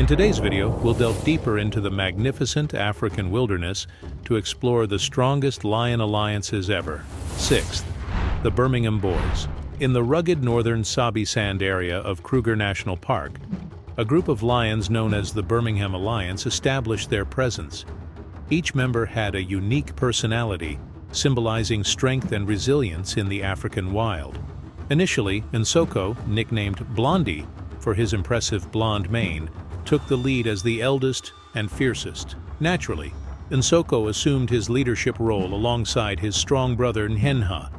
In today's video, we'll delve deeper into the magnificent African wilderness to explore the strongest lion alliances ever. Sixth, the Birmingham Boys. In the rugged northern Sabi Sand area of Kruger National Park, a group of lions known as the Birmingham Alliance established their presence. Each member had a unique personality, symbolizing strength and resilience in the African wild. Initially, Nsoko, nicknamed Blondie for his impressive blonde mane, took the lead as the eldest and fiercest. Naturally, Nsoko assumed his leadership role alongside his strong brother Nhenha,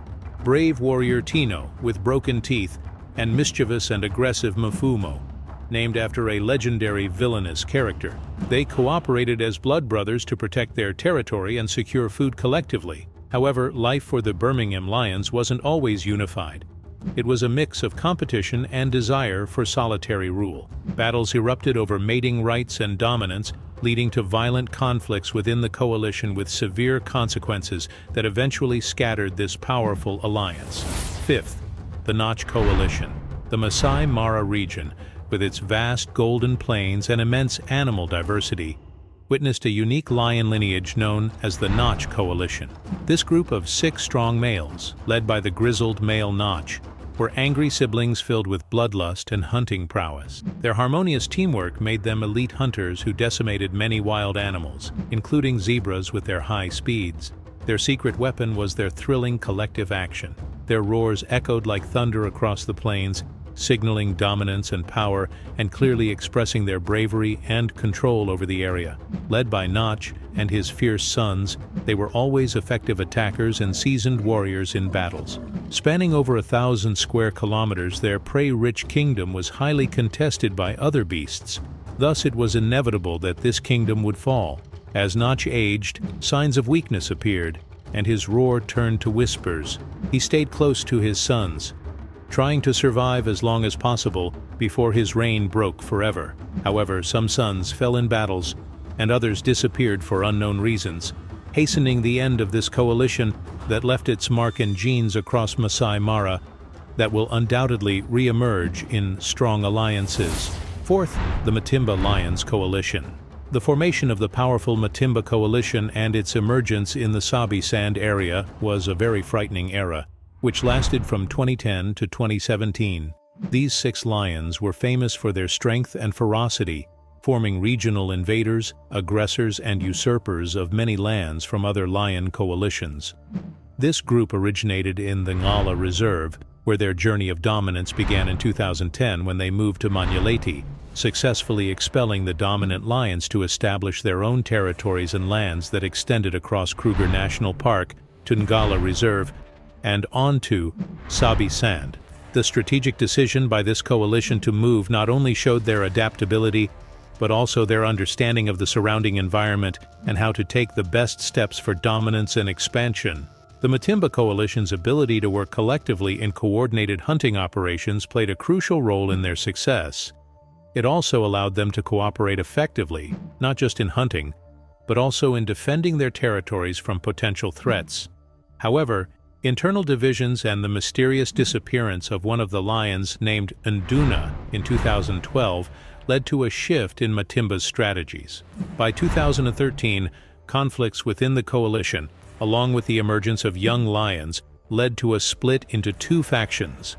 brave warrior Tino with broken teeth, and mischievous and aggressive Mafumo, named after a legendary villainous character. They cooperated as blood brothers to protect their territory and secure food collectively. However, life for the Birmingham Lions wasn't always unified. It was a mix of competition and desire for solitary rule. Battles erupted over mating rights and dominance, leading to violent conflicts within the coalition with severe consequences that eventually scattered this powerful alliance. Fifth, the Notch Coalition. The Masai Mara region, with its vast golden plains and immense animal diversity, witnessed a unique lion lineage known as the Notch Coalition. This group of 6 strong males, led by the grizzled male Notch, were angry siblings filled with bloodlust and hunting prowess. Their harmonious teamwork made them elite hunters who decimated many wild animals, including zebras with their high speeds. Their secret weapon was their thrilling collective action. Their roars echoed like thunder across the plains, signaling dominance and power and clearly expressing their bravery and control over the area. Led by Notch and his fierce sons, they were always effective attackers and seasoned warriors in battles. Spanning over 1,000 square kilometers, their prey-rich kingdom was highly contested by other beasts. Thus, it was inevitable that this kingdom would fall. As Notch aged, signs of weakness appeared, and his roar turned to whispers. He stayed close to his sons, trying to survive as long as possible before his reign broke forever. However, some sons fell in battles, and others disappeared for unknown reasons, hastening the end of this coalition that left its mark and genes across Masai Mara that will undoubtedly re-emerge in strong alliances. Fourth, the Matimba Lions Coalition. The formation of the powerful Matimba Coalition and its emergence in the Sabi Sand area was a very frightening era, which lasted from 2010 to 2017. These 6 lions were famous for their strength and ferocity, forming regional invaders, aggressors, and usurpers of many lands from other lion coalitions. This group originated in the Ngala Reserve, where their journey of dominance began in 2010 when they moved to Majingilane, successfully expelling the dominant lions to establish their own territories and lands that extended across Kruger National Park to Ngala Reserve and onto Sabi Sand. The strategic decision by this coalition to move not only showed their adaptability, but also their understanding of the surrounding environment and how to take the best steps for dominance and expansion. The Matimba Coalition's ability to work collectively in coordinated hunting operations played a crucial role in their success. It also allowed them to cooperate effectively, not just in hunting, but also in defending their territories from potential threats. However, internal divisions and the mysterious disappearance of one of the lions named Nduna in 2012 led to a shift in Matimba's strategies. By 2013, conflicts within the coalition, along with the emergence of young lions, led to a split into 2 factions: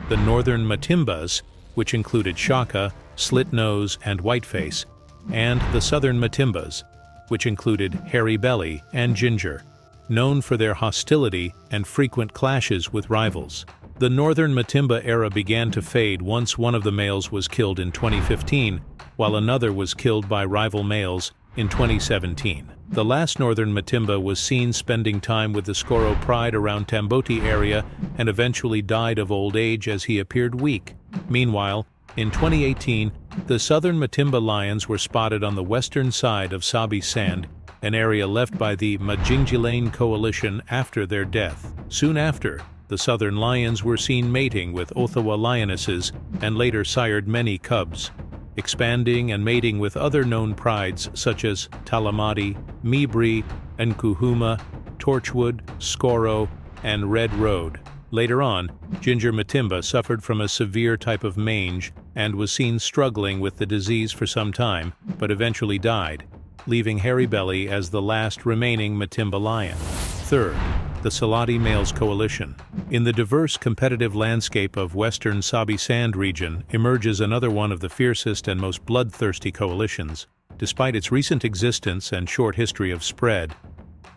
the northern Matimbas, which included Shaka, Slitnose, and Whiteface, and the southern Matimbas, which included Hairy Belly and Ginger, known for their hostility and frequent clashes with rivals. The northern Matimba era began to fade once one of the males was killed in 2015, while another was killed by rival males in 2017. The last northern Matimba was seen spending time with the Skoro Pride around Tamboti area and eventually died of old age as he appeared weak. Meanwhile, in 2018, the southern Matimba lions were spotted on the western side of Sabi Sand, an area left by the Majingilane coalition after their death. Soon after, the southern lions were seen mating with Othawa lionesses and later sired many cubs, expanding and mating with other known prides such as Talamati, Mibri, Nkuhuma, Torchwood, Skoro, and Red Road. Later on, Ginger Matimba suffered from a severe type of mange and was seen struggling with the disease for some time, but eventually died, leaving Hairy Belly as the last remaining Matimba lion. Third, the Saloti Males Coalition. In the diverse competitive landscape of western Sabi Sand region emerges another one of the fiercest and most bloodthirsty coalitions. Despite its recent existence and short history of spread,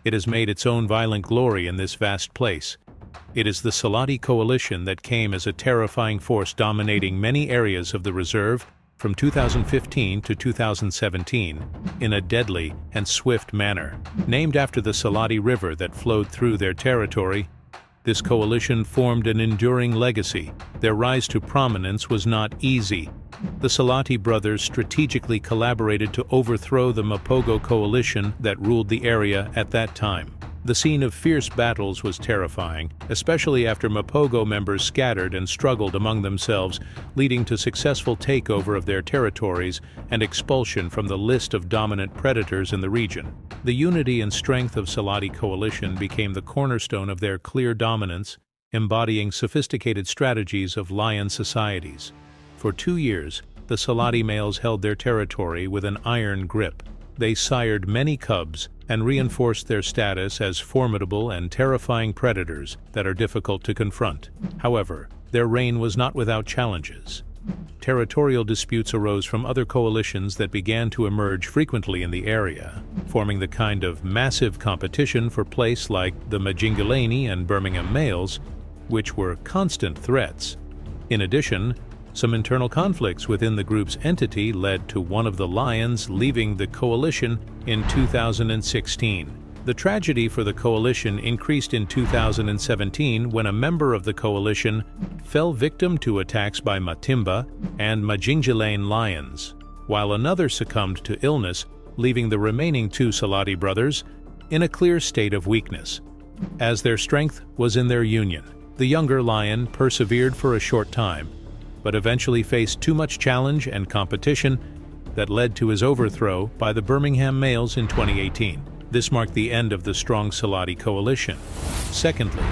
it has made its own violent glory in this vast place. It is the Saloti Coalition that came as a terrifying force dominating many areas of the reserve from 2015 to 2017 in a deadly and swift manner. Named after the Saloti River that flowed through their territory, this coalition formed an enduring legacy. Their rise to prominence was not easy. The Saloti brothers strategically collaborated to overthrow the Mapogo coalition that ruled the area at that time. The scene of fierce battles was terrifying, especially after Mapogo members scattered and struggled among themselves, leading to successful takeover of their territories and expulsion from the list of dominant predators in the region. The unity and strength of Saloti coalition became the cornerstone of their clear dominance, embodying sophisticated strategies of lion societies. For 2 years, the Saloti males held their territory with an iron grip. They sired many cubs and reinforced their status as formidable and terrifying predators that are difficult to confront. However, their reign was not without challenges. Territorial disputes arose from other coalitions that began to emerge frequently in the area, forming the kind of massive competition for place like the Majingilane and Birmingham males, which were constant threats. In addition, some internal conflicts within the group's entity led to one of the lions leaving the coalition in 2016. The tragedy for the coalition increased in 2017 when a member of the coalition fell victim to attacks by Matimba and Majingilane lions, while another succumbed to illness, leaving the remaining 2 Saloti brothers in a clear state of weakness. As their strength was in their union, the younger lion persevered for a short time, but eventually faced too much challenge and competition that led to his overthrow by the Birmingham males in 2018. This marked the end of the strong Saloti coalition. Secondly,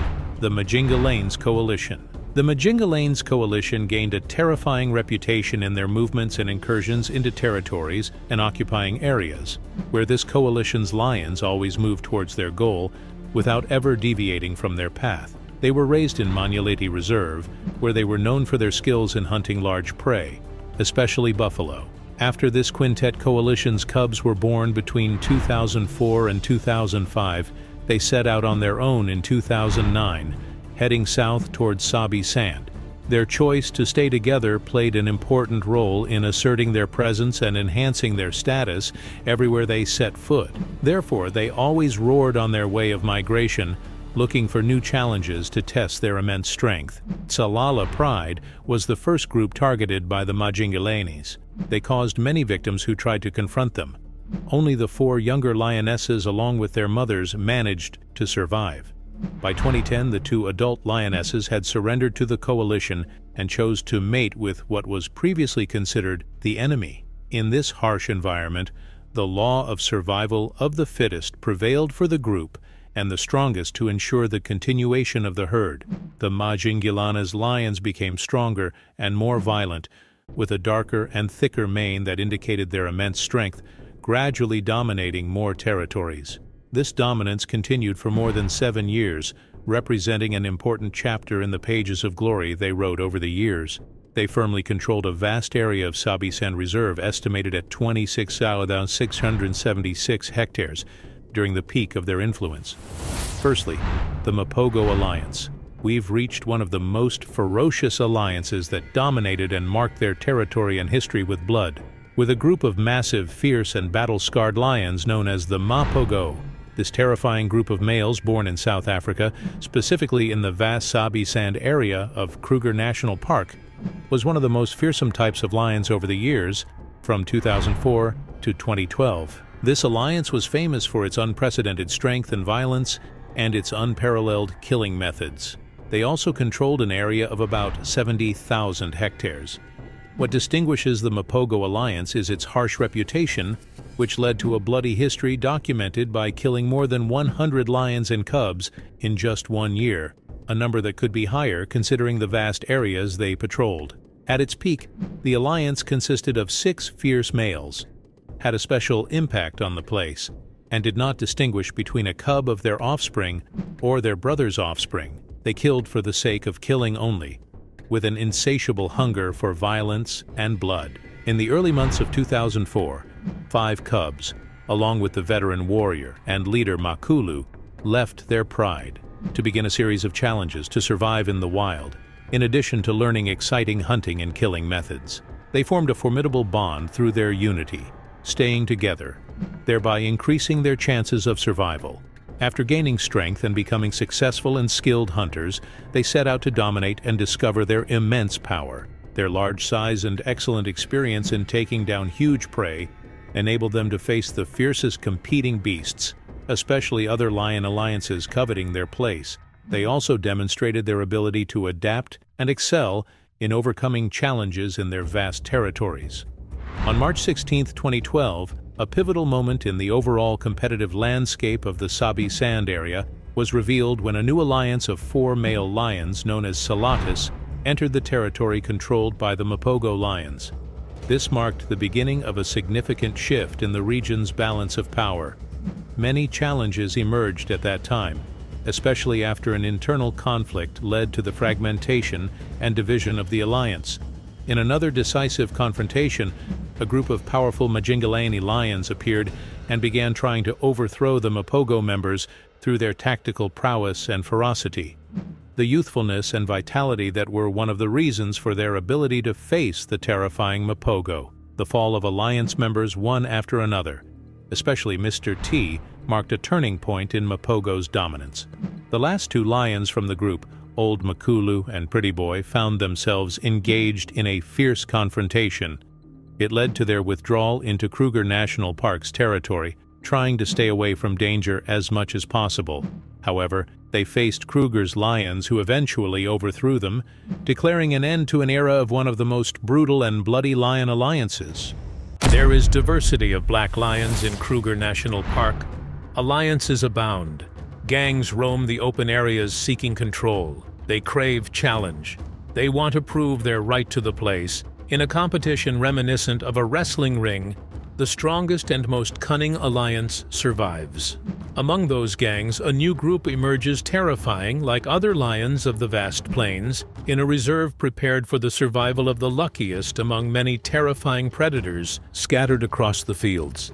the Majingulane's coalition. The Majingulane's coalition gained a terrifying reputation in their movements and incursions into territories and occupying areas, where this coalition's lions always moved towards their goal without ever deviating from their path. They were raised in Majingilane Reserve, where they were known for their skills in hunting large prey, especially buffalo. After this quintet coalition's cubs were born between 2004 and 2005, they set out on their own in 2009, heading south towards Sabi Sand. Their choice to stay together played an important role in asserting their presence and enhancing their status everywhere they set foot. Therefore, they always roared on their way of migration, looking for new challenges to test their immense strength. Salala Pride was the first group targeted by the Majingulanes. They caused many victims who tried to confront them. Only the 4 younger lionesses along with their mothers managed to survive. By 2010, the 2 adult lionesses had surrendered to the coalition and chose to mate with what was previously considered the enemy. In this harsh environment, the law of survival of the fittest prevailed for the group and the strongest to ensure the continuation of the herd. The Majingulane's lions became stronger and more violent, with a darker and thicker mane that indicated their immense strength, gradually dominating more territories. This dominance continued for more than 7 years, representing an important chapter in the pages of glory they wrote over the years. They firmly controlled a vast area of Sabi Sand Reserve estimated at 26,676 hectares, during the peak of their influence. Firstly, the Mapogo Alliance. We've reached one of the most ferocious alliances that dominated and marked their territory and history with blood. With a group of massive, fierce, and battle-scarred lions known as the Mapogo, this terrifying group of males born in South Africa, specifically in the vast Sabi Sand area of Kruger National Park, was one of the most fearsome types of lions over the years, from 2004 to 2012. This alliance was famous for its unprecedented strength and violence and its unparalleled killing methods. They also controlled an area of about 70,000 hectares. What distinguishes the Mapogo Alliance is its harsh reputation, which led to a bloody history documented by killing more than 100 lions and cubs in just 1 year, a number that could be higher considering the vast areas they patrolled. At its peak, the alliance consisted of 6 fierce males, had a special impact on the place, and did not distinguish between a cub of their offspring or their brother's offspring. They killed for the sake of killing only, with an insatiable hunger for violence and blood. In the early months of 2004, 5 cubs, along with the veteran warrior and leader Makulu, left their pride to begin a series of challenges to survive in the wild, in addition to learning exciting hunting and killing methods. They formed a formidable bond through their unity, staying together, thereby increasing their chances of survival. After gaining strength and becoming successful and skilled hunters, they set out to dominate and discover their immense power. Their large size and excellent experience in taking down huge prey enabled them to face the fiercest competing beasts, especially other lion alliances coveting their place. They also demonstrated their ability to adapt and excel in overcoming challenges in their vast territories. On March 16, 2012, a pivotal moment in the overall competitive landscape of the Sabi Sand area was revealed when a new alliance of 4 male lions known as Salotis entered the territory controlled by the Mapogo lions. This marked the beginning of a significant shift in the region's balance of power. Many challenges emerged at that time, especially after an internal conflict led to the fragmentation and division of the alliance. In another decisive confrontation, a group of powerful Majingilane lions appeared and began trying to overthrow the Mapogo members through their tactical prowess and ferocity. The youthfulness and vitality that were one of the reasons for their ability to face the terrifying Mapogo. The fall of alliance members one after another, especially Mr. T, marked a turning point in Mapogo's dominance. The last 2 lions from the group, Old Makulu and Pretty Boy, found themselves engaged in a fierce confrontation. It led to their withdrawal into Kruger National Park's territory, trying to stay away from danger as much as possible. However, they faced Kruger's lions, who eventually overthrew them, declaring an end to an era of one of the most brutal and bloody lion alliances. There is diversity of black lions in Kruger National Park. Alliances abound. Gangs roam the open areas seeking control. They crave challenge. They want to prove their right to the place. In a competition reminiscent of a wrestling ring, the strongest and most cunning alliance survives. Among those gangs, a new group emerges, terrifying like other lions of the vast plains, in a reserve prepared for the survival of the luckiest among many terrifying predators scattered across the fields.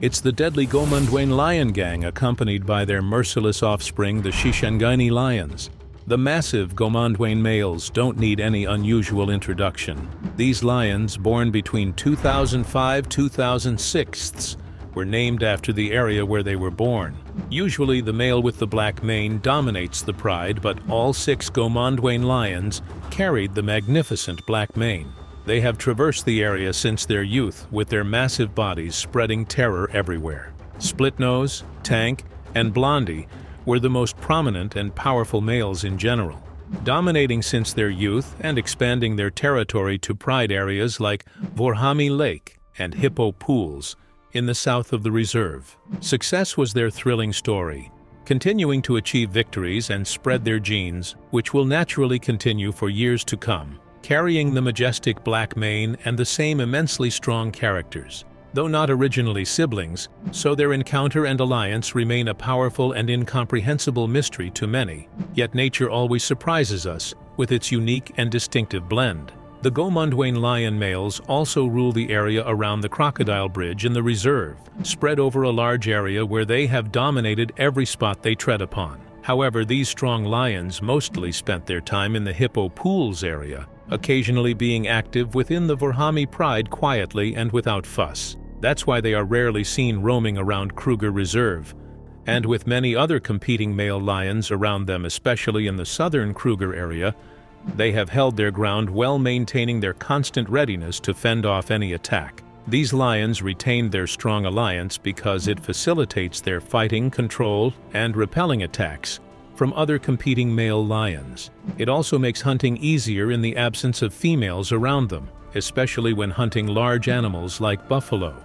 It's the deadly Gandwain lion gang, accompanied by their merciless offspring, the Shishangeni lions. The massive Gandwain males don't need any unusual introduction. These lions, born between 2005–2006, were named after the area where they were born. Usually the male with the black mane dominates the pride, but all 6 Gandwain lions carried the magnificent black mane. They have traversed the area since their youth, with their massive bodies spreading terror everywhere. Splitnose, Tank, and Blondie were the most prominent and powerful males in general, dominating since their youth and expanding their territory to pride areas like Vorhami Lake and Hippo Pools in the south of the reserve. Success was their thrilling story, continuing to achieve victories and spread their genes, which will naturally continue for years to come, carrying the majestic black mane and the same immensely strong characters. Though not originally siblings, so their encounter and alliance remain a powerful and incomprehensible mystery to many. Yet nature always surprises us with its unique and distinctive blend. The Gandwain lion males also rule the area around the Crocodile Bridge in the reserve, spread over a large area where they have dominated every spot they tread upon. However, these strong lions mostly spent their time in the Hippo Pools area, occasionally being active within the Vorhami Pride quietly and without fuss. That's why they are rarely seen roaming around Kruger Reserve, and with many other competing male lions around them, especially in the southern Kruger area, they have held their ground, well maintaining their constant readiness to fend off any attack. These lions retained their strong alliance because it facilitates their fighting, control, and repelling attacks from other competing male lions. It also makes hunting easier in the absence of females around them, especially when hunting large animals like buffalo.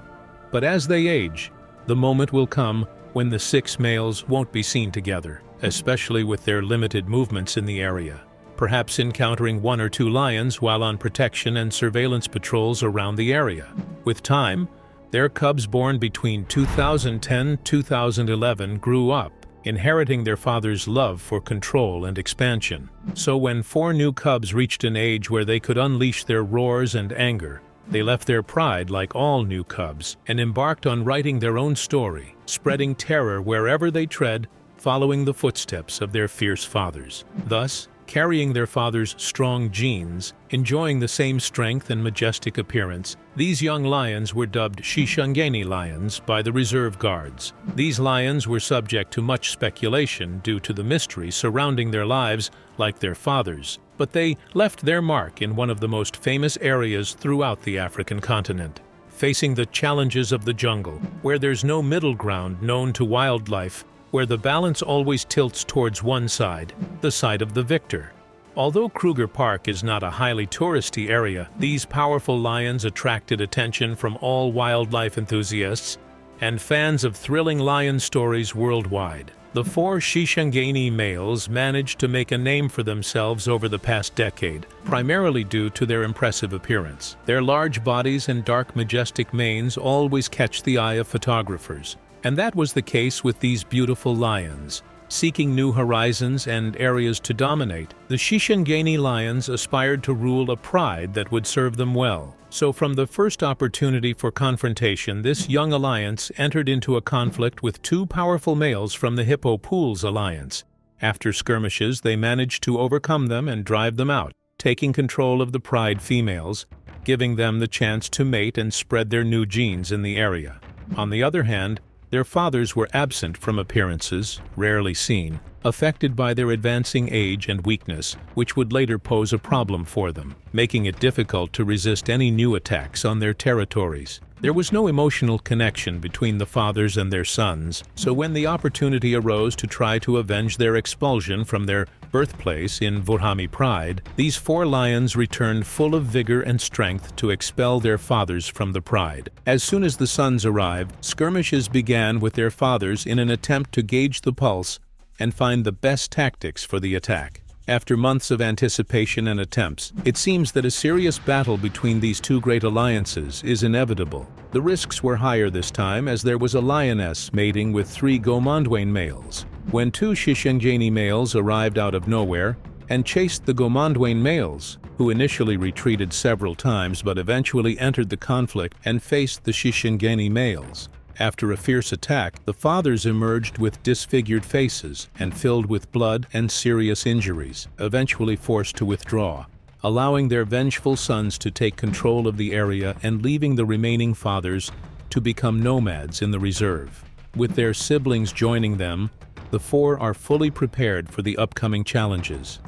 But as they age, the moment will come when the 6 males won't be seen together, especially with their limited movements in the area. perhaps encountering one or two lions while on protection and surveillance patrols around the area. With time, their cubs born between 2010-2011 grew up, inheriting their father's love for control and expansion. So when 4 new cubs reached an age where they could unleash their roars and anger, they left their pride like all new cubs and embarked on writing their own story, spreading terror wherever they tread, following the footsteps of their fierce fathers. Thus, carrying their father's strong genes, enjoying the same strength and majestic appearance, these young lions were dubbed Shishangeni lions by the reserve guards. These lions were subject to much speculation due to the mystery surrounding their lives like their fathers, but they left their mark in one of the most famous areas throughout the African continent. Facing the challenges of the jungle, where there's no middle ground known to wildlife, where the balance always tilts towards one side, the side of the victor. Although Kruger Park is not a highly touristy area, these powerful lions attracted attention from all wildlife enthusiasts and fans of thrilling lion stories worldwide. The 4 Shishangeni males managed to make a name for themselves over the past decade, primarily due to their impressive appearance. Their large bodies and dark, majestic manes always catch the eye of photographers. And that was the case with these beautiful lions. Seeking new horizons and areas to dominate, the Shishangeni lions aspired to rule a pride that would serve them well. So from the first opportunity for confrontation, this young alliance entered into a conflict with 2 powerful males from the Hippo Pools alliance. After skirmishes, they managed to overcome them and drive them out, taking control of the pride females, giving them the chance to mate and spread their new genes in the area. On the other hand, their fathers were absent from appearances, rarely seen, affected by their advancing age and weakness, which would later pose a problem for them, making it difficult to resist any new attacks on their territories. There was no emotional connection between the fathers and their sons, so when the opportunity arose to try to avenge their expulsion from their birthplace in Vorhami Pride, these 4 lions returned full of vigor and strength to expel their fathers from the pride. As soon as the sons arrived, skirmishes began with their fathers in an attempt to gauge the pulse and find the best tactics for the attack. After months of anticipation and attempts, it seems that a serious battle between these 2 great alliances is inevitable. The risks were higher this time as there was a lioness mating with 3 Gandwain males. When 2 Shishangeni males arrived out of nowhere and chased the Gandwain males, who initially retreated several times but eventually entered the conflict and faced the Shishangeni males. After a fierce attack, the fathers emerged with disfigured faces and filled with blood and serious injuries, eventually forced to withdraw, allowing their vengeful sons to take control of the area and leaving the remaining fathers to become nomads in the reserve. With their siblings joining them, the 4 are fully prepared for the upcoming challenges.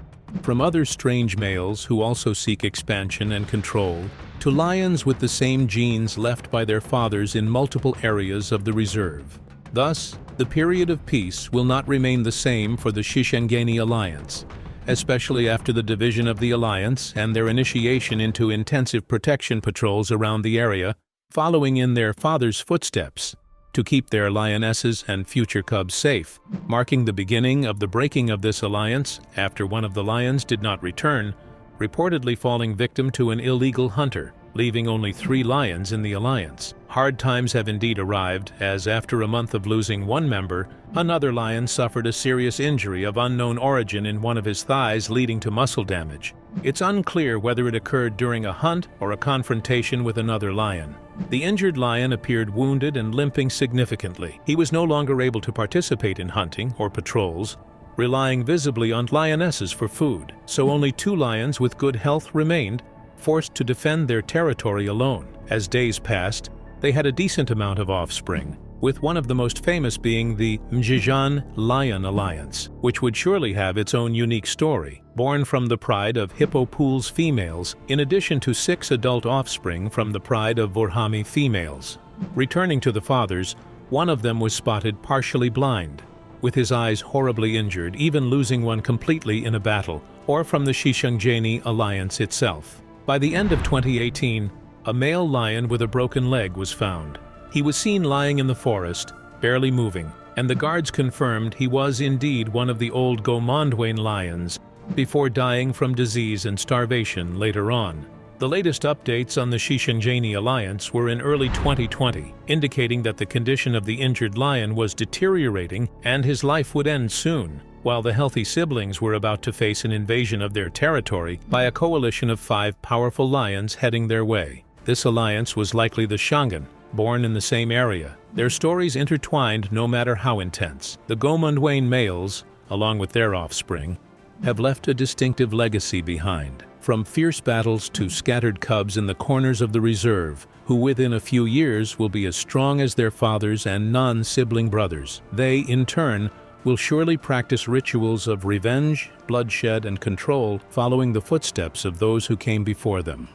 From other strange males who also seek expansion and control, to lions with the same genes left by their fathers in multiple areas of the reserve. Thus, the period of peace will not remain the same for the Shishangeni alliance, especially after the division of the alliance and their initiation into intensive protection patrols around the area, following in their father's footsteps, to keep their lionesses and future cubs safe, marking the beginning of the breaking of this alliance after one of the lions did not return, reportedly falling victim to an illegal hunter, leaving only 3 lions in the alliance. Hard times have indeed arrived, as after a month of losing one member, another lion suffered a serious injury of unknown origin in one of his thighs, leading to muscle damage. It's unclear whether it occurred during a hunt or a confrontation with another lion. The injured lion appeared wounded and limping significantly. He was no longer able to participate in hunting or patrols, relying visibly on lionesses for food, so only 2 lions with good health remained, forced to defend their territory alone. As days passed, they had a decent amount of offspring, with one of the most famous being the Majingilane Lion Alliance, which would surely have its own unique story, born from the pride of Hippo Pools females, in addition to 6 adult offspring from the pride of Vorhami females. Returning to the fathers, one of them was spotted partially blind, with his eyes horribly injured, even losing one completely in a battle, or from the Shishangeni alliance itself. By the end of 2018, a male lion with a broken leg was found. He was seen lying in the forest, barely moving, and the guards confirmed he was indeed one of the old Gandwain lions before dying from disease and starvation later on. The latest updates on the Shishangeni alliance were in early 2020, indicating that the condition of the injured lion was deteriorating and his life would end soon, while the healthy siblings were about to face an invasion of their territory by a coalition of 5 powerful lions heading their way. This alliance was likely the Shishangeni, born in the same area. Their stories intertwined no matter how intense. The Gandwain males, along with their offspring, have left a distinctive legacy behind. From fierce battles to scattered cubs in the corners of the reserve, who within a few years will be as strong as their fathers and non-sibling brothers. They, in turn, will surely practice rituals of revenge, bloodshed, and control, following the footsteps of those who came before them.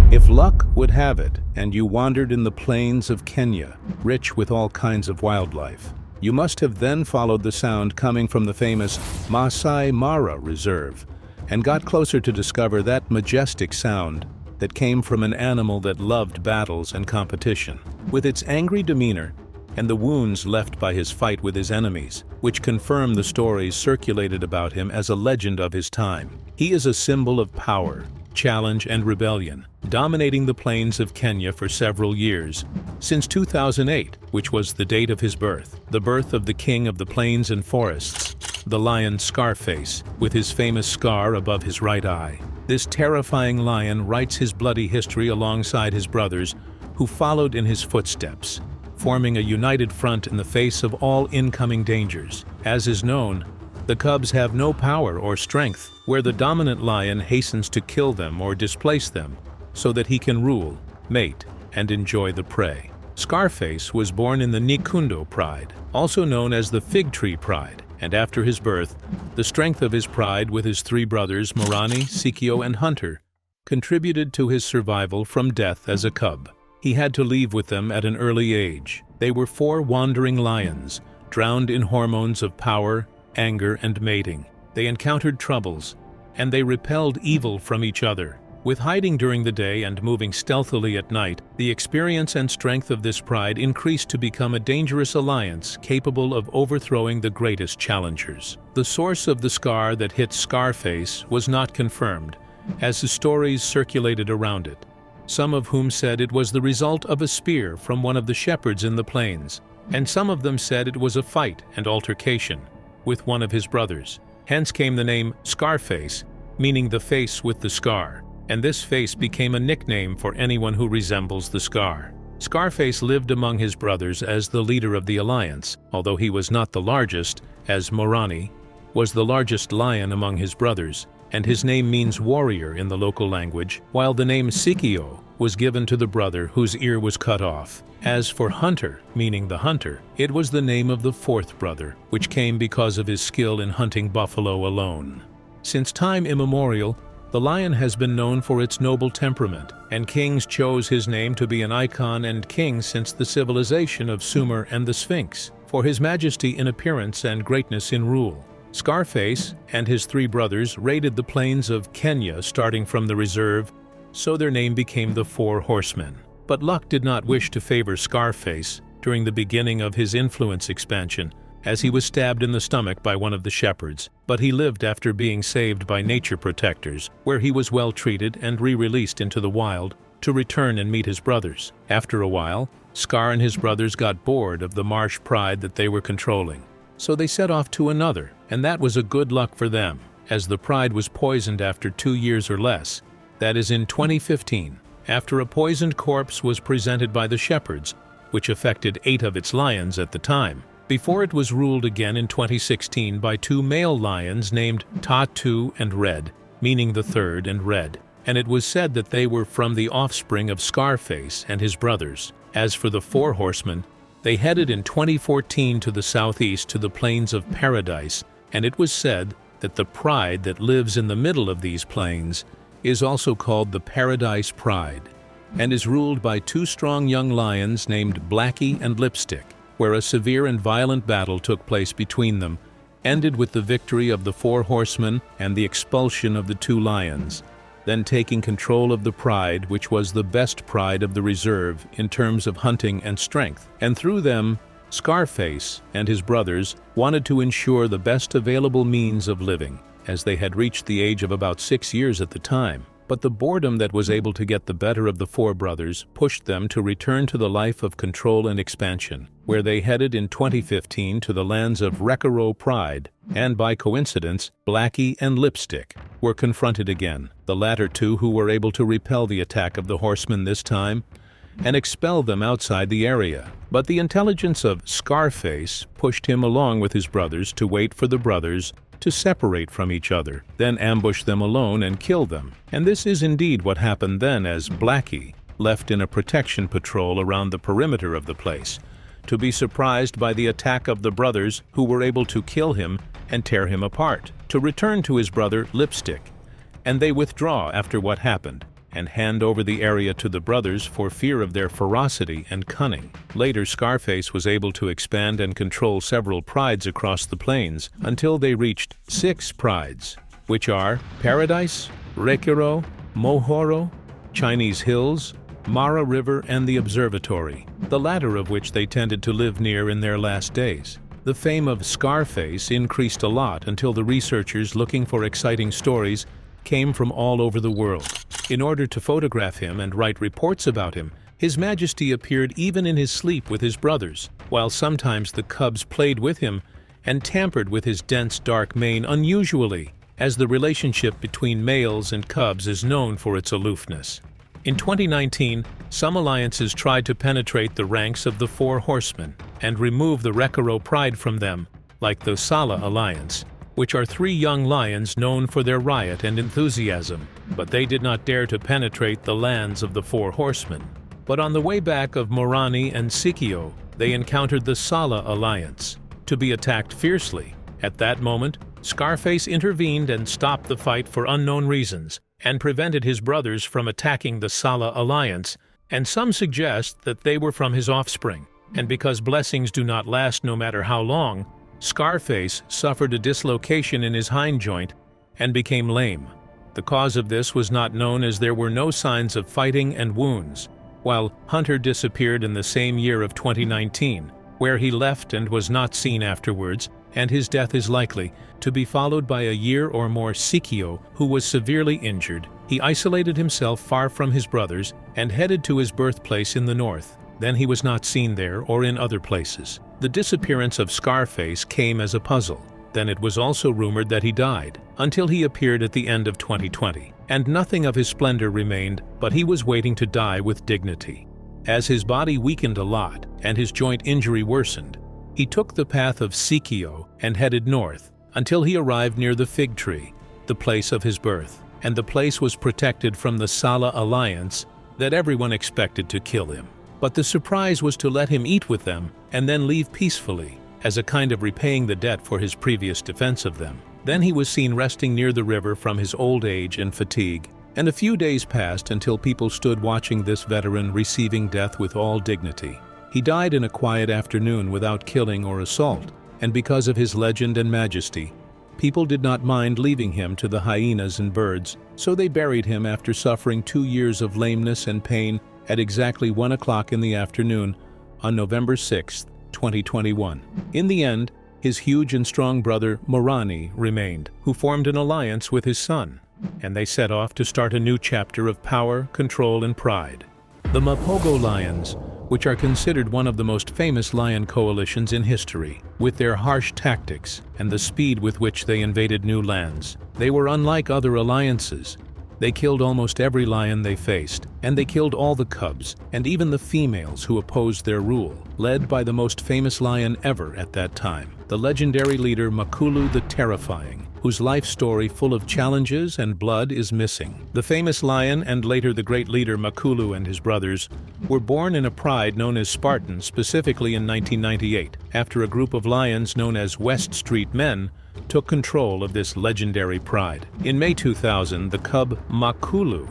If luck would have it, and you wandered in the plains of Kenya, rich with all kinds of wildlife, you must have then followed the sound coming from the famous Masai Mara Reserve, and got closer to discover that majestic sound that came from an animal that loved battles and competition. With its angry demeanor and the wounds left by his fight with his enemies, which confirm the stories circulated about him as a legend of his time. He is a symbol of power, challenge, and rebellion, dominating the plains of Kenya for several years, since 2008, which was the date of his birth, the birth of the king of the plains and forests, the lion Scarface, with his famous scar above his right eye. This terrifying lion writes his bloody history alongside his brothers, who followed in his footsteps, forming a united front in the face of all incoming dangers. As is known, the cubs have no power or strength, where the dominant lion hastens to kill them or displace them, so that he can rule, mate, and enjoy the prey. Scarface was born in the Nikundo pride, also known as the fig tree pride, and after his birth, the strength of his pride with his 3 brothers, Morani, Sikio, and Hunter, contributed to his survival from death as a cub. He had to leave with them at an early age. They were 4 wandering lions, drowned in hormones of power, anger, and mating. They encountered troubles, and they repelled evil from each other. With hiding during the day and moving stealthily at night, the experience and strength of this pride increased to become a dangerous alliance capable of overthrowing the greatest challengers. The source of the scar that hit Scarface was not confirmed, as the stories circulated around it, some of whom said it was the result of a spear from one of the shepherds in the plains, and some of them said it was a fight and altercation with one of his brothers. Hence came the name Scarface, meaning the face with the scar, and this face became a nickname for anyone who resembles the scar. Scarface lived among his brothers as the leader of the alliance, although he was not the largest, as Morani was the largest lion among his brothers, and his name means warrior in the local language, while the name Sikio was given to the brother whose ear was cut off. As for Hunter, meaning the hunter, it was the name of the 4th brother, which came because of his skill in hunting buffalo alone. Since time immemorial, the lion has been known for its noble temperament, and kings chose his name to be an icon and king since the civilization of Sumer and the Sphinx, for his majesty in appearance and greatness in rule. Scarface and his 3 brothers raided the plains of Kenya starting from the reserve, so their name became the 4 Horsemen. But luck did not wish to favor Scarface during the beginning of his influence expansion, as he was stabbed in the stomach by one of the shepherds, but he lived after being saved by nature protectors, where he was well treated and re-released into the wild to return and meet his brothers. After a while, Scar and his brothers got bored of the marsh pride that they were controlling, so they set off to another, and that was a good luck for them, as the pride was poisoned after 2 years or less, that is in 2015, after a poisoned corpse was presented by the shepherds, which affected 8 of its lions at the time, before it was ruled again in 2016 by 2 male lions named Tatu and Red, meaning the 3rd and red, and it was said that they were from the offspring of Scarface and his brothers. As for the 4 horsemen, they headed in 2014 to the southeast to the plains of Paradise, and it was said that the pride that lives in the middle of these plains is also called the Paradise Pride, and is ruled by 2 strong young lions named Blackie and Lipstick, where a severe and violent battle took place between them, ended with the victory of the 4 horsemen and the expulsion of the 2 lions, then taking control of the pride, which was the best pride of the reserve in terms of hunting and strength. And through them, Scarface and his brothers wanted to ensure the best available means of living, as they had reached the age of about 6 years at the time. But the boredom that was able to get the better of the four brothers pushed them to return to the life of control and expansion, where they headed in 2015 to the lands of Recaro Pride, and by coincidence, Blackie and Lipstick were confronted again, the latter two who were able to repel the attack of the horsemen this time and expel them outside the area. But the intelligence of Scarface pushed him along with his brothers to wait for the brothers to separate from each other, then ambush them alone and kill them. And this is indeed what happened then, as Blackie left in a protection patrol around the perimeter of the place, to be surprised by the attack of the brothers, who were able to kill him and tear him apart, to return to his brother Lipstick. And they withdraw after what happened, and hand over the area to the brothers for fear of their ferocity and cunning. Later, Scarface was able to expand and control several prides across the plains until they reached 6 prides, which are Paradise, Recaro, Mohoro, Chinese Hills, Mara River, and the Observatory, the latter of which they tended to live near in their last days. The fame of Scarface increased a lot until the researchers looking for exciting stories came from all over the world. In order to photograph him and write reports about him, His Majesty appeared even in his sleep with his brothers, while sometimes the cubs played with him and tampered with his dense dark mane unusually, as the relationship between males and cubs is known for its aloofness. In 2019, some alliances tried to penetrate the ranks of the Four Horsemen and remove the Recaro Pride from them, like the Sala Alliance, which are 3 young lions known for their riot and enthusiasm, but they did not dare to penetrate the lands of the Four Horsemen. But on the way back of Morani and Sikio, they encountered the Sala Alliance, to be attacked fiercely. At that moment, Scarface intervened and stopped the fight for unknown reasons, and prevented his brothers from attacking the Sala Alliance, and some suggest that they were from his offspring. And because blessings do not last no matter how long, Scarface suffered a dislocation in his hind joint and became lame. The cause of this was not known, as there were no signs of fighting and wounds, while Hunter disappeared in the same year of 2019, where he left and was not seen afterwards, and his death is likely to be followed by a year or more. Sikio, who was severely injured, he isolated himself far from his brothers and headed to his birthplace in the north. Then he was not seen there or in other places. The disappearance of Scarface came as a puzzle. Then it was also rumored that he died, until he appeared at the end of 2020, and nothing of his splendor remained, but he was waiting to die with dignity. As his body weakened a lot and his joint injury worsened, he took the path of Sikio and headed north until he arrived near the fig tree, the place of his birth, and the place was protected from the Sala Alliance that everyone expected to kill him. But the surprise was to let him eat with them and then leave peacefully, as a kind of repaying the debt for his previous defense of them. Then he was seen resting near the river from his old age and fatigue, and a few days passed until people stood watching this veteran receiving death with all dignity. He died in a quiet afternoon without killing or assault, and because of his legend and majesty, people did not mind leaving him to the hyenas and birds, so they buried him after suffering 2 years of lameness and pain at exactly 1 o'clock in the afternoon on November 6, 2021. In the end, his huge and strong brother Morani remained, who formed an alliance with his son, and they set off to start a new chapter of power, control, and pride. The Mapogo lions, which are considered one of the most famous lion coalitions in history, with their harsh tactics and the speed with which they invaded new lands. They were unlike other alliances. They killed almost every lion they faced, and they killed all the cubs and even the females who opposed their rule, led by the most famous lion ever at that time, the legendary leader Makulu the Terrifying, whose life story full of challenges and blood is missing. The famous lion and later the great leader Makulu and his brothers were born in a pride known as Spartan, specifically in 1998, after a group of lions known as West Street Men took control of this legendary pride. In May 2000, the cub Makulu,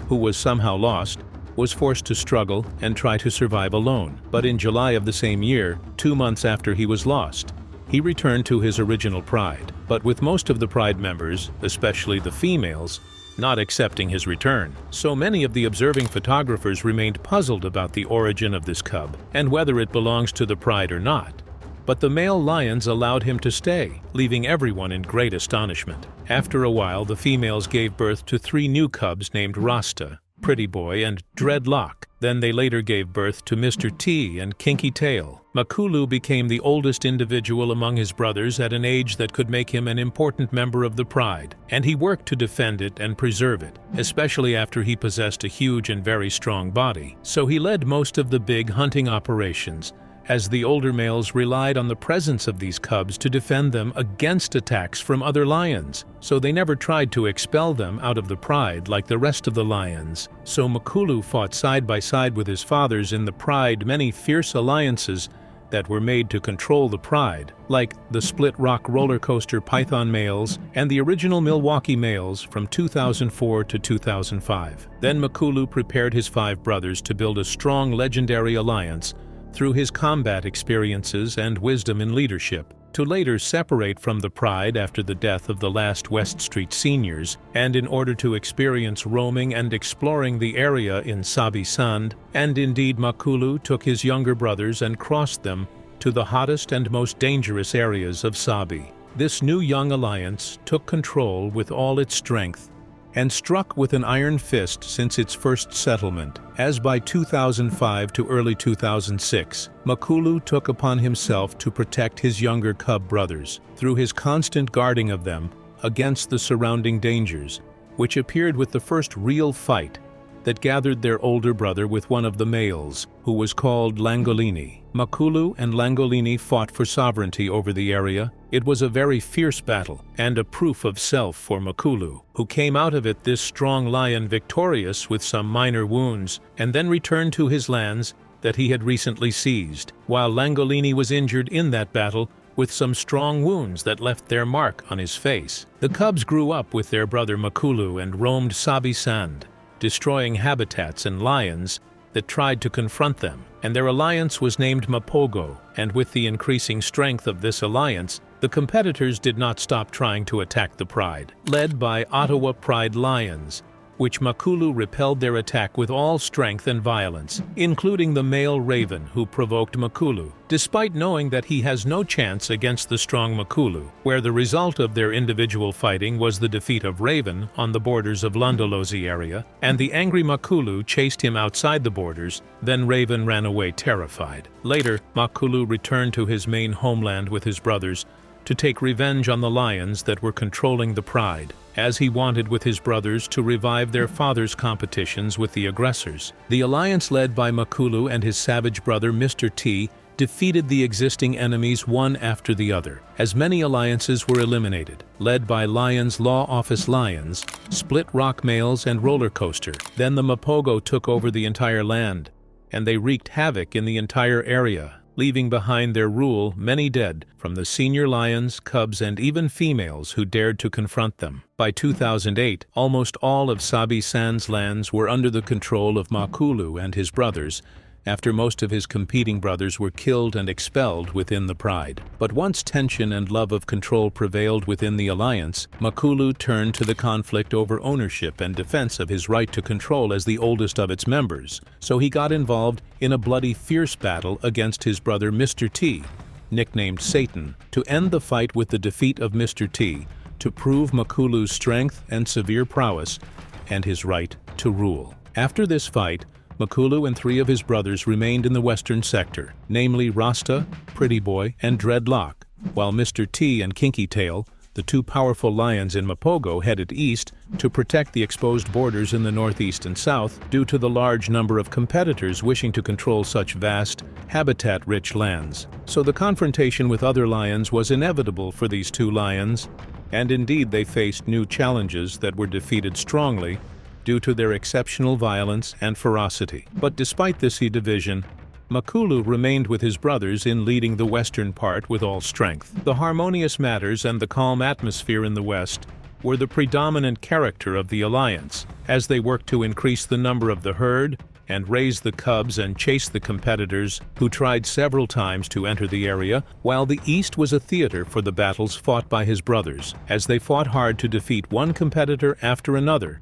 who was somehow lost, was forced to struggle and try to survive alone. But in July of the same year, 2 months after he was lost, he returned to his original pride, but with most of the pride members, especially the females, not accepting his return. So many of the observing photographers remained puzzled about the origin of this cub and whether it belongs to the pride or not. but the male lions allowed him to stay, leaving everyone in great astonishment. After a while, the females gave birth to 3 new cubs named Rasta, Pretty Boy, and Dreadlock. Then they later gave birth to Mr. T and Kinky Tail. Makulu became the oldest individual among his brothers at an age that could make him an important member of the pride, and he worked to defend it and preserve it, especially after he possessed a huge and very strong body. So he led most of the big hunting operations, as the older males relied on the presence of these cubs to defend them against attacks from other lions, so they never tried to expel them out of the pride like the rest of the lions. So Makulu fought side by side with his fathers in the pride many fierce alliances that were made to control the pride, like the Split Rock roller coaster python males and the original Milwaukee males from 2004 to 2005. Then Makulu prepared his 5 brothers to build a strong legendary alliance through his combat experiences and wisdom in leadership, to later separate from the pride after the death of the last West Street seniors, and in order to experience roaming and exploring the area in Sabi Sand. And indeed Makulu took his younger brothers and crossed them to the hottest and most dangerous areas of Sabi. This new young alliance took control with all its strength, and struck with an iron fist since its first settlement, as by 2005 to early 2006, Makulu took upon himself to protect his younger cub brothers, through his constant guarding of them against the surrounding dangers, which appeared with the first real fight that gathered their older brother with one of the males, who was called Langolini. Makulu and Langolini fought for sovereignty over the area. It was a very fierce battle, and a proof of self for Makulu, who came out of it this strong lion victorious with some minor wounds, and then returned to his lands that he had recently seized, while Langolini was injured in that battle with some strong wounds that left their mark on his face. The cubs grew up with their brother Makulu and roamed Sabi Sand, destroying habitats and lions that tried to confront them, and their alliance was named Mapogo. And with the increasing strength of this alliance, the competitors did not stop trying to attack the pride, led by Ottawa Pride Lions, which Makulu repelled their attack with all strength and violence, including the male Raven, who provoked Makulu, despite knowing that he has no chance against the strong Makulu, where the result of their individual fighting was the defeat of Raven on the borders of Londolozi area, and the angry Makulu chased him outside the borders. Then Raven ran away terrified. Later, Makulu returned to his main homeland with his brothers to take revenge on the lions that were controlling the pride, as he wanted with his brothers to revive their father's competitions with the aggressors. The alliance led by Makulu and his savage brother Mr. T defeated the existing enemies one after the other, as many alliances were eliminated, led by Lions Law Office Lions, Split Rock Males, and Roller Coaster. Then the Mapogo took over the entire land, and they wreaked havoc in the entire area, leaving behind their rule many dead, from the senior lions, cubs, and even females who dared to confront them. By 2008, almost all of Sabi Sand's lands were under the control of Makulu and his brothers, after most of his competing brothers were killed and expelled within the pride. But once tension and love of control prevailed within the alliance, Makulu turned to the conflict over ownership and defense of his right to control as the oldest of its members. So he got involved in a bloody, fierce battle against his brother Mr. T, nicknamed Satan, to end the fight with the defeat of Mr. T, to prove Makulu's strength and severe prowess and his right to rule. After this fight, Makulu and 3 of his brothers remained in the western sector, namely Rasta, Pretty Boy, and Dreadlock, while Mr. T and Kinky Tail, the 2 powerful lions in Mapogo, headed east to protect the exposed borders in the northeast and south due to the large number of competitors wishing to control such vast, habitat-rich lands. So the confrontation with other lions was inevitable for these 2 lions, and indeed they faced new challenges that were defeated strongly due to their exceptional violence and ferocity. But despite this division, Makulu remained with his brothers in leading the western part with all strength. The harmonious matters and the calm atmosphere in the west were the predominant character of the alliance, as they worked to increase the number of the herd and raise the cubs and chase the competitors who tried several times to enter the area, while the east was a theater for the battles fought by his brothers, as they fought hard to defeat one competitor after another,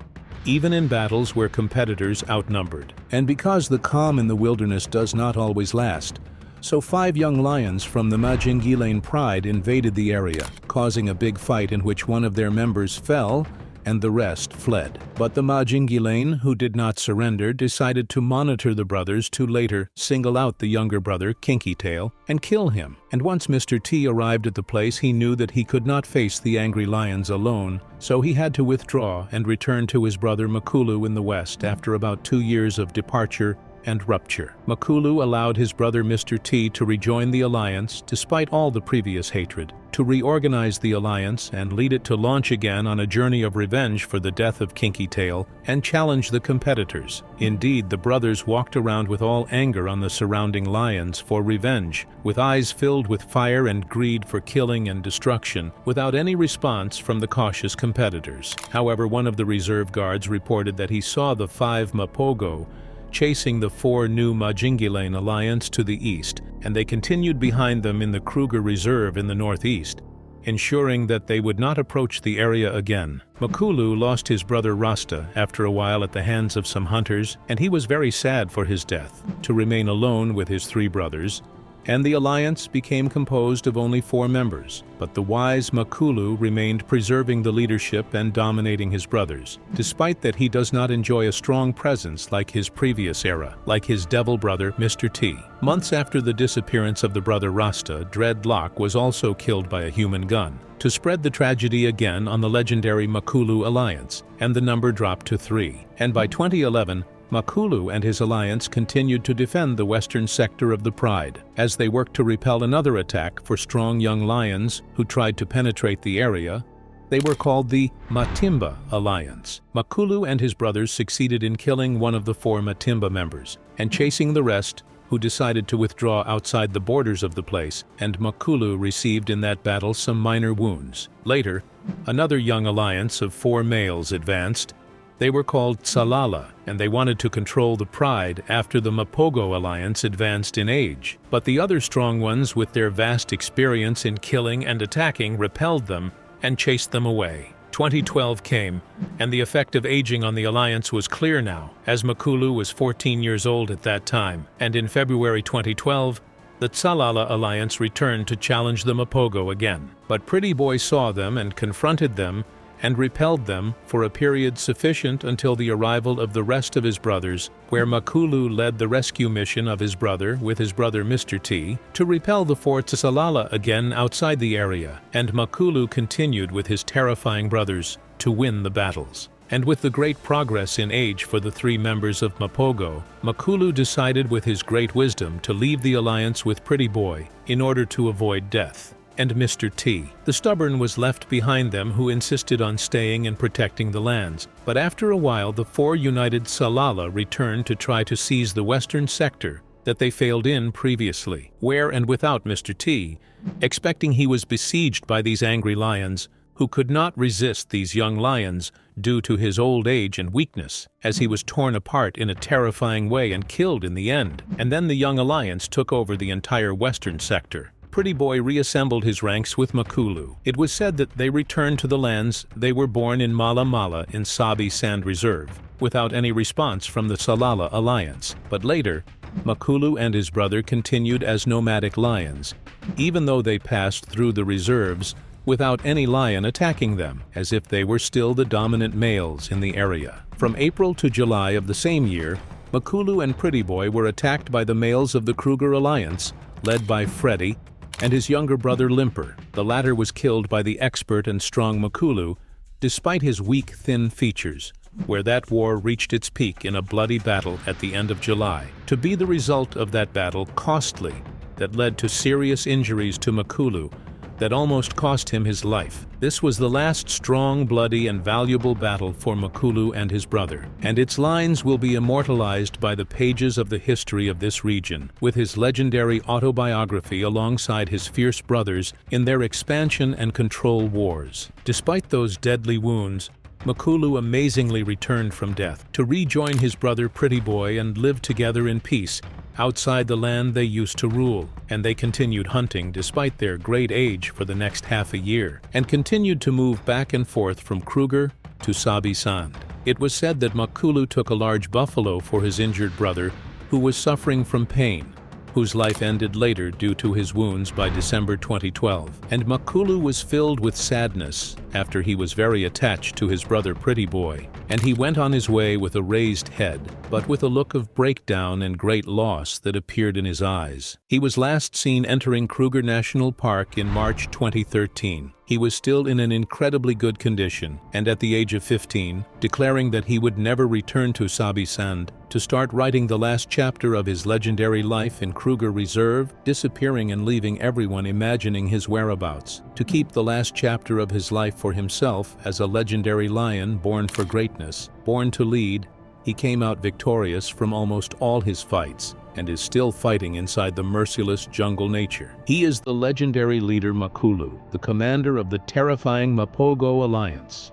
even in battles where competitors outnumbered. And because the calm in the wilderness does not always last, So 5 young lions from the Majingilane pride invaded the area, causing a big fight in which one of their members fell and the rest fled. But the Majingilane, who did not surrender, decided to monitor the brothers to later single out the younger brother, Kinky Tail, and kill him. And once Mr. T arrived at the place, he knew that he could not face the angry lions alone, so he had to withdraw and return to his brother Makulu in the west after about 2 years of departure and rupture. Makulu allowed his brother Mr. T to rejoin the alliance despite all the previous hatred, to reorganize the alliance and lead it to launch again on a journey of revenge for the death of Kinky Tail and challenge the competitors. Indeed, the brothers walked around with all anger on the surrounding lions for revenge, with eyes filled with fire and greed for killing and destruction, without any response from the cautious competitors. However, one of the reserve guards reported that he saw the 5 Mapogo chasing the 4 new Majingilane alliance to the east, and they continued behind them in the Kruger Reserve in the northeast, ensuring that they would not approach the area again. Makulu lost his brother Rasta after a while at the hands of some hunters, and he was very sad for his death, to remain alone with his 3 brothers, and the alliance became composed of only 4 members. But the wise Makulu remained, preserving the leadership and dominating his brothers, despite that he does not enjoy a strong presence like his previous era, like his devil brother Mr. T. Months after the disappearance of the brother Rasta, Dreadlock was also killed by a human gun, to spread the tragedy again on the legendary Makulu alliance, and the number dropped to 3. And by 2011, Makulu and his alliance continued to defend the western sector of the Pride, as they worked to repel another attack for strong young lions who tried to penetrate the area. They were called the Matimba Alliance. Makulu and his brothers succeeded in killing one of the 4 Matimba members, and chasing the rest, who decided to withdraw outside the borders of the place, and Makulu received in that battle some minor wounds. Later, another young alliance of 4 males advanced. They were called Salala, and they wanted to control the Pride after the Mapogo alliance advanced in age. But the other strong ones, with their vast experience in killing and attacking, repelled them and chased them away. 2012 came, and the effect of aging on the alliance was clear now, as Makulu was 14 years old at that time, and in February 2012, the Salala alliance returned to challenge the Mapogo again. But Pretty Boy saw them and confronted them and repelled them for a period sufficient until the arrival of the rest of his brothers, where Makulu led the rescue mission of his brother with his brother Mr. T to repel the Fort Salala again outside the area, and Makulu continued with his terrifying brothers to win the battles. And with the great progress in age for the 3 members of Mapogo, Makulu decided with his great wisdom to leave the alliance with Pretty Boy in order to avoid death. And Mr. T. The stubborn was left behind them, who insisted on staying and protecting the lands. But after a while, the 4 united Salala returned to try to seize the western sector that they failed in previously, where and without Mr. T, expecting he was besieged by these angry lions, who could not resist these young lions due to his old age and weakness, as he was torn apart in a terrifying way and killed in the end. And then the young alliance took over the entire western sector. Pretty Boy reassembled his ranks with Makulu. It was said that they returned to the lands they were born in Mala Mala in Sabi Sand Reserve, without any response from the Salala alliance. But later, Makulu and his brother continued as nomadic lions, even though they passed through the reserves without any lion attacking them, as if they were still the dominant males in the area. From April to July of the same year, Makulu and Pretty Boy were attacked by the males of the Kruger alliance, led by Freddy and his younger brother Limper. The latter was killed by the expert and strong Makulu, despite his weak, thin features, where that war reached its peak in a bloody battle at the end of July. To be the result of that battle costly, that led to serious injuries to Makulu, that almost cost him his life. This was the last strong, bloody, and valuable battle for Makulu and his brother, and its lines will be immortalized by the pages of the history of this region, with his legendary autobiography alongside his fierce brothers in their expansion and control wars. Despite those deadly wounds, Makulu amazingly returned from death to rejoin his brother Pretty Boy and live together in peace outside the land they used to rule, and they continued hunting despite their great age for the next half a year, and continued to move back and forth from Kruger to Sabi Sand. It was said that Makulu took a large buffalo for his injured brother, who was suffering from pain, whose life ended later due to his wounds by December 2012. And Makulu was filled with sadness after he was very attached to his brother Pretty Boy, and he went on his way with a raised head, but with a look of breakdown and great loss that appeared in his eyes. He was last seen entering Kruger National Park in March 2013. He was still in an incredibly good condition, and at the age of 15, declaring that he would never return to Sabi-Sand to start writing the last chapter of his legendary life in Kruger Reserve, disappearing and leaving everyone imagining his whereabouts, to keep the last chapter of his life for himself as a legendary lion born for greatness, born to lead. He came out victorious from almost all his fights, and is still fighting inside the merciless jungle nature. He is the legendary leader Makulu, the commander of the terrifying Mapogo Alliance.